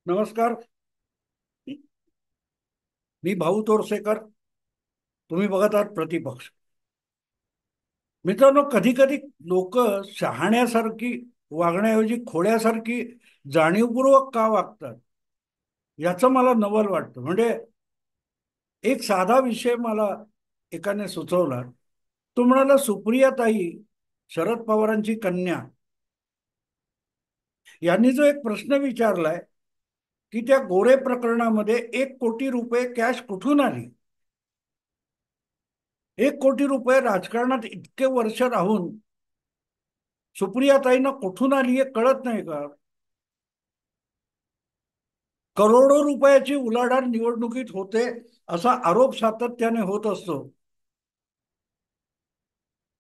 नमस्कार. मी भाऊ तोरसेकर. तुम्ही बघत आहात प्रतिपक्ष. मित्रांनो, कधी कधी लोक शहाण्यासारखी वागण्याऐवजी खोड्यासारखी जाणीवपूर्वक का वागतात याचं मला नवल वाटतं. म्हणजे एक साधा विषय मला एकाने सुचवला. तो म्हणाला, सुप्रियाताई, शरद पवारांची कन्या, यांनी जो एक प्रश्न विचारलाय की त्या गोरे प्रकरणामध्ये 1 कोटी रुपये कॅश कुठून आली. 1 कोटी रुपये राजकारणात इतके वर्ष राहून सुप्रियाताईंना कुठून आली हे कळत नाही का? करोडो रुपयाची उलाढाल निवडणुकीत होते असा आरोप सातत्याने होत असतो.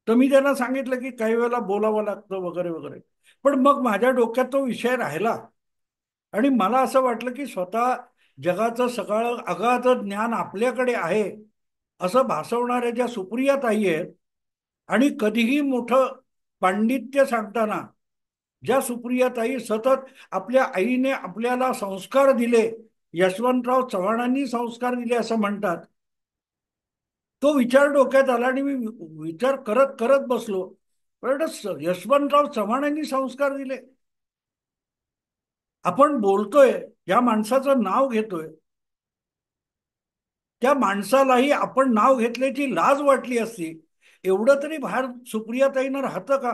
तर मी त्यांना सांगितलं की काही वेळेला बोलावं लागतं वगैरे वगैरे. पण मग माझ्या डोक्यात तो विषय राहिला आणि मला असं वाटलं की स्वतः जगाचं सगळं अगाध ज्ञान आपल्याकडे आहे असं भासवणाऱ्या ज्या सुप्रियाताई आहेत आणि कधीही मोठं पांडित्य सांगताना ज्या सुप्रियाताई सतत आपल्या आईने आपल्याला संस्कार दिले, यशवंतराव चव्हाणांनी संस्कार दिले असं म्हणतात, तो विचार डोक्यात आला आणि मी विचार करत करत बसलो. पण यशवंतराव चव्हाणांनी संस्कार दिले. आपण बोलतोय, या माणसाचं नाव घेतोय, त्या माणसालाही आपण नाव घेतल्याची लाज वाटली असती. एवढं तरी बाहेर सुप्रियाताईंना राहतं का?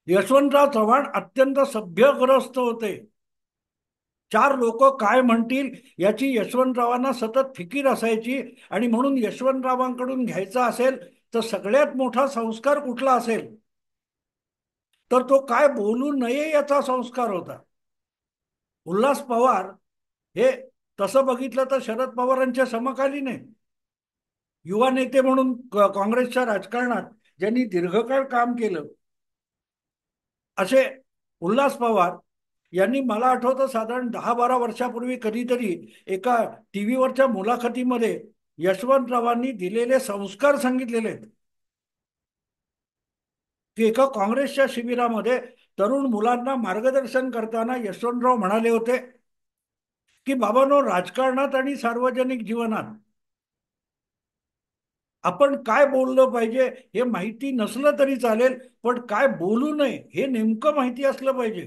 यशवंतराव चव्हाण अत्यंत सभ्यग्रस्त होते. चार लोक काय म्हणतील याची यशवंतरावांना सतत फिकीर असायची आणि म्हणून यशवंतरावांकडून घ्यायचा असेल तर सगळ्यात मोठा संस्कार कुठला असेल तर तो काय बोलू नये याचा संस्कार होता. उल्हास पवार हे तसं बघितलं तर शरद पवारांच्या समकालीन आहे. युवा नेते म्हणून काँग्रेसच्या राजकारणात ज्यांनी दीर्घकाळ काम केलं असे उल्हास पवार यांनी, मला आठवतं, साधारण 10-12 वर्षापूर्वी कधीतरी एका टीव्हीवरच्या मुलाखतीमध्ये यशवंतरावांनी दिलेले संस्कार सांगितलेले आहेत. की एका काँग्रेसच्या शिबिरामध्ये तरुण मुलांना मार्गदर्शन करताना यशवंतराव म्हणाले होते की बाबांनो, राजकारणात आणि सार्वजनिक जीवनात आपण काय बोललं पाहिजे हे माहिती नसलं तरी चालेल, पण काय बोलू नये हे नेमकं माहिती असलं पाहिजे.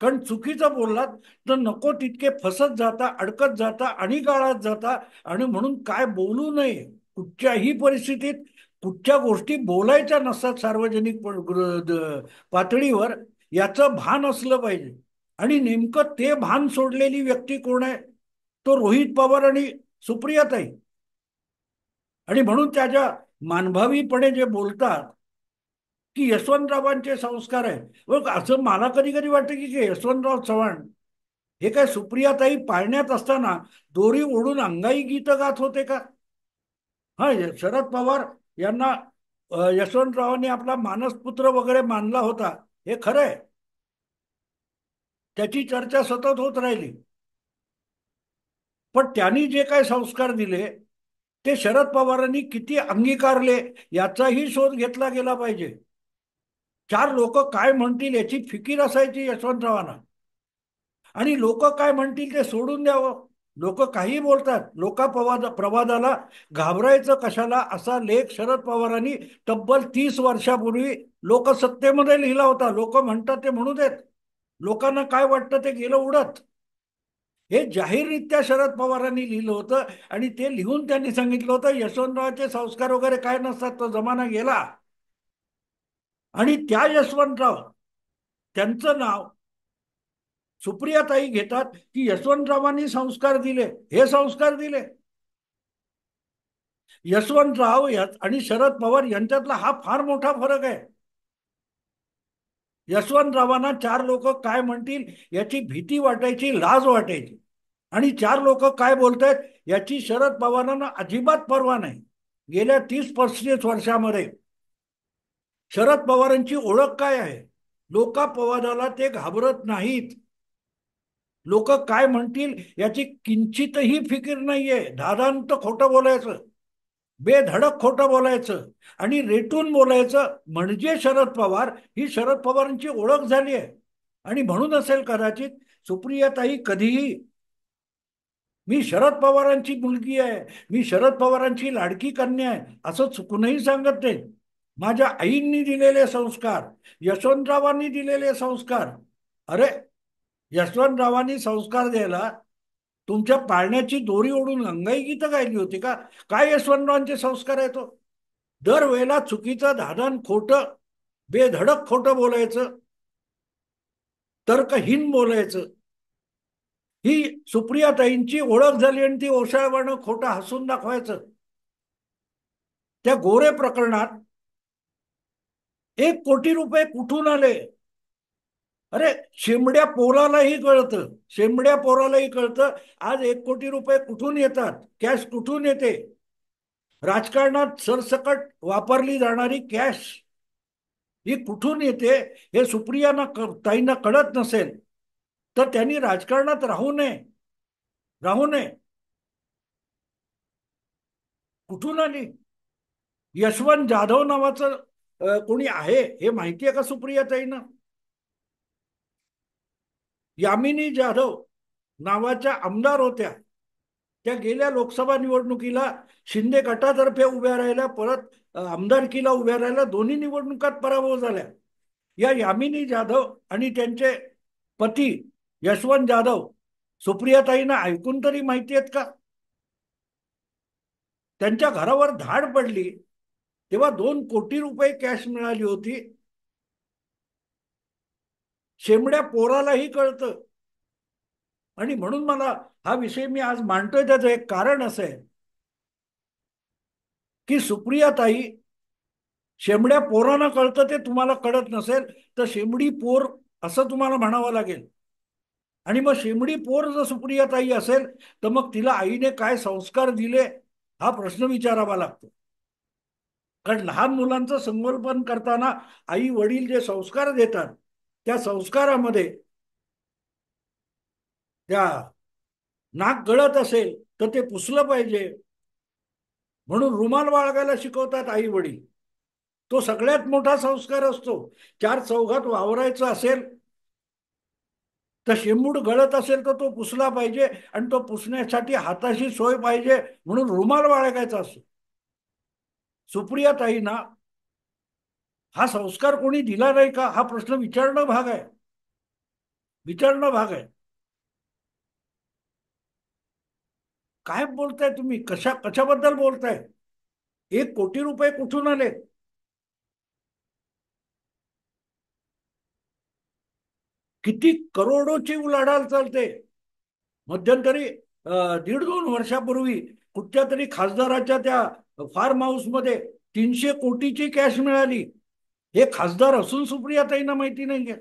कारण चुकीचं बोललात तर नको तितके फसत जाता, अडकत जाता आणि गाळात जाता. आणि म्हणून काय बोलू नये, कुठच्याही परिस्थितीत कुठच्या गोष्टी बोलायच्या नसतात सार्वजनिक पातळीवर, याचं भान असलं पाहिजे. आणि नेमकं ते भान सोडलेली व्यक्ती कोण आहे? तो रोहित पवार आणि सुप्रियाताई. आणि म्हणून त्याच्या मानभावीपणे जे बोलतात की यशवंतरावांचे संस्कार आहे, बघ असं मला कधी कधी वाटतं की यशवंतराव चव्हाण हे काय सुप्रियाताई पाळण्यात असताना दोरी ओढून अंगाई गीत गात होते का? हा, शरद पवार यांना यशवंतरावांनी आपला मानसपुत्र वगैरे मानला होता, हे खरं आहे. त्याची चर्चा सतत होत राहिली. पण त्यांनी जे काय संस्कार दिले ते शरद पवारांनी किती अंगीकारले याचाही शोध घेतला गेला पाहिजे. चार लोक काय म्हणतील याची फिकीर असायची यशवंतरावांना. आणि लोक काय म्हणतील ते सोडून द्यावं. लोक काही बोलतात, प्रवादाला घाबरायचं कशाला, असा लेख शरद पवारांनी तब्बल 30 वर्षापूर्वी लोकसत्तेमध्ये लिहिला होता. लोक म्हणतात ते म्हणू देत, लोकांना काय वाटतं ते गेलं उडत. हे जाहीररित्या शरद पवारांनी लिहिलं होतं आणि ते लिहून त्यांनी सांगितलं होतं यशवंतरावांचे संस्कार वगैरे काय नसतात, तो जमाना गेला. आणि त्या यशवंतराव, त्यांचं नाव सुप्रियाताई घेतात की यशवंतरावांनी संस्कार दिले. हे संस्कार दिले यशवंतराव आणि शरद पवार यांच्यातला हा फार मोठा फरक आहे. यशवंतरावांना चार लोक काय म्हणतील याची भीती वाटायची, लाज वाटायची. आणि चार लोक काय बोलतायत याची शरद पवारांना अजिबात पर्वा नाही. गेल्या 30-35 वर्षामध्ये शरद पवारांची ओळख काय आहे? लोकापवादाला ते घाबरत नाहीत. लोक काय म्हणतील याची किंचितही फिकीर नाहीये. धादांत खोटं बोलायचं, बेधडक खोटं बोलायचं आणि रेटून बोलायचं म्हणजे शरद पवार, ही शरद पवारांची ओळख झाली आहे. आणि म्हणून असेल कदाचित सुप्रियाताई कधीही मी शरद पवारांची मुलगी आहे, मी शरद पवारांची लाडकी कन्या आहे असं चुकूनही सांगत नाही. माझ्या आईंनी दिलेले संस्कार, यशवंतरावांनी दिलेले संस्कार. अरे, यशवंतरावांनी संस्कार द्यायला तुमच्या पाळण्याची दोरी ओढून अंगाई गीतं गायली होती का? काय यशवंतरावांचे संस्कार आहे तो? दरवेळेला चुकीचं धाडण खोटं, बेधडक खोटं बोलायचं, तर्कहीन बोलायचं, ही सुप्रियाताईंची ओळख झाली आणि ती ओशाळवानं खोटं हसून दाखवायचं. त्या गोरे प्रकरणात 1 कोटी रुपये कुठून आले? अरे, शेंबड्या पोरालाही कळतं, शेंबड्या पोरालाही कळतं आज 1 कोटी रुपये कुठून येतात, कॅश कुठून येते. राजकारणात सरसकट वापरली जाणारी कॅश ही कुठून येते हे सुप्रियाना ताईंना कळत नसेल तर त्यांनी राजकारणात राहू नये. राहू नये. कुठून आली? यशवंत जाधव नावाचं कोणी आहे हे माहिती आहे का सुप्रियाताईंना? यामिनी जाधव नावाच्या आमदार होत्या. त्या गेल्या लोकसभा निवडणुकीला शिंदे गटातर्फे उभ्या राहिल्या, परत आमदारकीला उभ्या राहिल्या, दोन्ही निवडणुकात पराभव झाल्या. या यामिनी जाधव आणि त्यांचे पती यशवंत जाधव सुप्रियाताईंना ऐकून तरी माहिती आहेत का? त्यांच्या घरावर धाड पडली तेव्हा 2 कोटी रुपये कॅश मिळाली होती. शेमड्या पोरालाही कळतं. आणि म्हणून मला हा विषय मी आज मांडतोय त्याचं एक कारण असं आहे की सुप्रियाताई, शेमड्या पोरांना कळतं ते तुम्हाला कळत नसेल तर शेमडी पोर असं तुम्हाला म्हणावं लागेल. आणि मग शेमडी पोर जर सुप्रियाताई असेल तर मग तिला आईने काय संस्कार दिले हा प्रश्न विचारावा लागतो. कारण लहान मुलांचं संगोपन करताना आई वडील जे संस्कार देतात त्या संस्कारामध्ये त्या नाक गळत असेल तर ते पुसलं पाहिजे म्हणून रुमाल बाळगायला शिकवतात आई वडील. तो सगळ्यात मोठा संस्कार असतो. चार चौघात वावरायचं असेल तर शेंबूड गळत असेल तर तो पुसला पाहिजे आणि तो पुसण्यासाठी हाताशी सोय पाहिजे म्हणून रुमाल बाळगायचा असतो. सुप्रियाताईंना हा संस्कार कोणी दिला नाही का हा प्रश्न विचारणं भाग आहे. विचारणं भाग आहे. काय बोलताय तुम्ही? कशाबद्दल बोलताय? 1 कोटी रुपये कुठून आले? किती करोडोची उलाढाल चालते. मध्यंतरी 1.5-2 वर्षापूर्वी कुठच्या तरी खासदाराच्या त्या फार्म हाऊस मध्ये 300 कोटीची कॅश मिळाली. हे खासदार असून सुप्रियाताईंना माहिती नाहीये.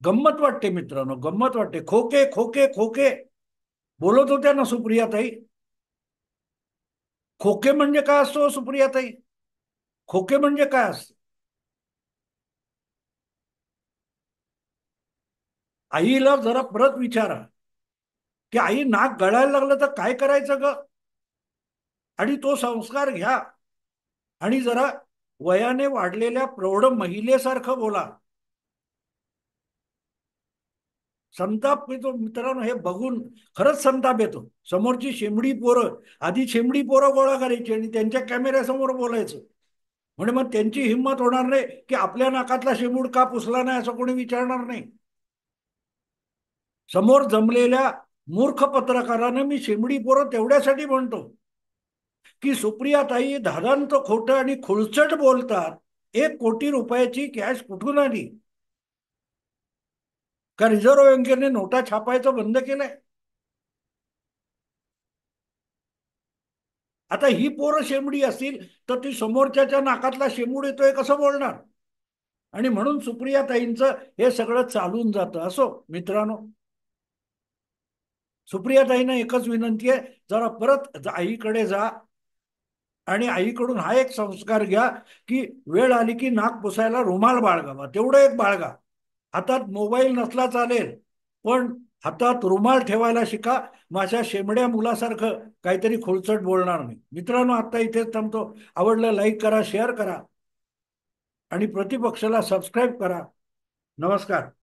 गंमत वाटते मित्रांनो, गंमत वाटते. खोके खोके खोके बोलत होत्या ना सुप्रियाताई. खोके म्हणजे काय असतो सुप्रियाताई? खोके म्हणजे काय असतं? आईला जरा परत विचारा की आई नाक गळायला लागलं तर काय करायचं ग? आणि तो संस्कार घ्या आणि जरा वयाने वाढलेल्या प्रौढ महिलेसारखं बोला. संताप येतो मित्रांनो. हे बघून खरंच संताप येतो. समोरची शेंबडी पोरं, आधी शेंबडी पोरं गोळा करायची आणि त्यांच्या कॅमेऱ्यासमोर बोलायचं. म्हणजे मग त्यांची हिंमत होणार नाही की आपल्या नाकातला शेंबूड का पुसला नाही असं कोणी विचारणार नाही. समोर जमलेल्या मूर्ख पत्रकाराने मी शेंबडी पोरं तेवढ्यासाठी म्हणतो की सुप्रियाताई धादांत खोटं आणि खुळचट बोलतात. 1 कोटी रुपयाची कॅश कुठून आली? का रिझर्व्ह बँकेने नोटा छापायचं बंद केलंय? आता ही पोरं शेंबडी असतील तर ती समोरच्याच्या नाकातला शेंबूड येतोय कसं बोलणार? आणि म्हणून सुप्रियाताईंचं हे सगळं चालून जातं. असो मित्रांनो, सुप्रियाताईंना एकच विनंती आहे, जरा परत आईकडे जा आणि आईकडून हा एक संस्कार घ्या की वेळ आली की नाक पुसायला रुमाल बाळगावा. तेवढं एक बाळगा. हातात मोबाईल नसला चालेल पण हातात रुमाल ठेवायला शिका. माझ्या शेमड्या मुलासारखं काहीतरी खोलचट बोलणार नाही. मित्रांनो, आता इथेच थांबतो. आवडलं लाईक करा, शेअर करा. आणि प्रतिपक्षाला सबस्क्राईब करा. नमस्कार.